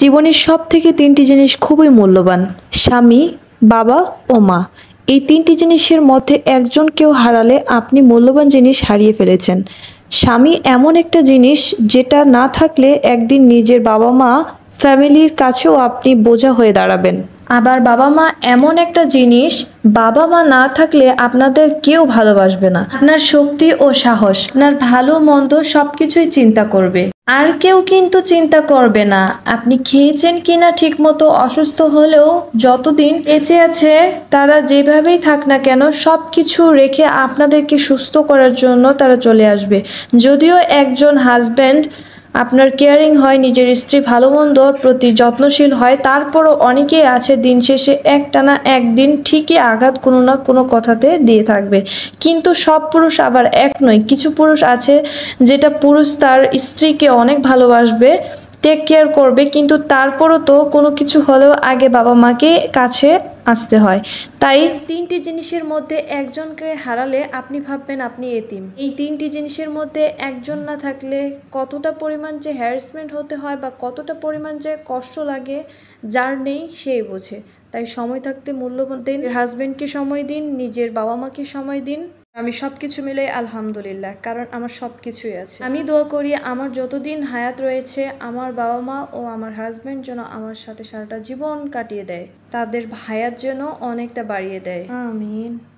জীবনের সবথেকে ৩টি জিনিস খুবই মূল্যবান। স্বামী, বাবা ও মা। এই ৩টি জিনিসের মধ্যে একজনকেও হারালে আপনি মূল্যবান জিনিস হারিয়ে ফেলেছেন। স্বামী এমন একটা জিনিস যেটা না থাকলে একদিন নিজের বাবা-মা, ফ্যামিলির কাছেও আপনি বোঝা হয়ে দাঁড়াবেন। আবার বাবা-মা এমন একটা জিনিস, বাবা-মা না থাকলে আপনাদের কেউ ভালোবাসবে না। আপনার শক্তি ও সাহস, আপনার ভালো মন্দ সবকিছুই চিন্তা করবে। আর কেউ কিন্তু চিন্তা করবে না আপনি খেয়েছেন কিনা ঠিকমতো। অসুস্থ হলেও যতদিন বেঁচে আছে তারা যেভাবেই থাক না কেন সবকিছু রেখে আপনাদেরকে সুস্থ করার জন্য তারা চলে আসবে। যদিও একজন হাজব্যান্ড আপনার কেয়ারিং হয়, নিজের স্ত্রী ভালো মন্দর প্রতি যত্নশীল হয়, তারপরও অনেকেই আছে দিন শেষে একটানা একদিন ঠিকই আঘাত কোনো না কোনো কথাতে দিয়ে থাকবে। কিন্তু সব পুরুষ আবার এক নয়। কিছু পুরুষ আছে যেটা পুরুষ তার স্ত্রীকে অনেক ভালোবাসবে, টেক কেয়ার করবে, কিন্তু তারপরও তো কোনো কিছু হলেও আগে বাবা মাকে কাছে আসতে হয়। তাই ৩টি জিনিসের মধ্যে একজনকে হারালে আপনি ভাববেন আপনি এতিম। এই ৩টি জিনিসের মধ্যে একজন না থাকলে কতটা পরিমাণ যে হ্যারাসমেন্ট হতে হয় বা কতটা পরিমাণ যে কষ্ট লাগে, যার নেই সেই বোঝে। তাই সময় থাকতে মূল্যবান দিন, হাজব্যান্ডকে সময় দিন, নিজের বাবা মাকে সময় দিন। আমি সব কিছু মিলে আলহামদুলিল্লাহ, কারণ আমার সব কিছুই আছে। আমি দোয়া করি আমার যতদিন হায়াত রয়েছে আমার বাবা মা ও আমার হাজব্যান্ড যেন আমার সাথে সারাটা জীবন কাটিয়ে দেয়, তাদের হায়াত যেন অনেকটা বাড়িয়ে দেয়। আমিন।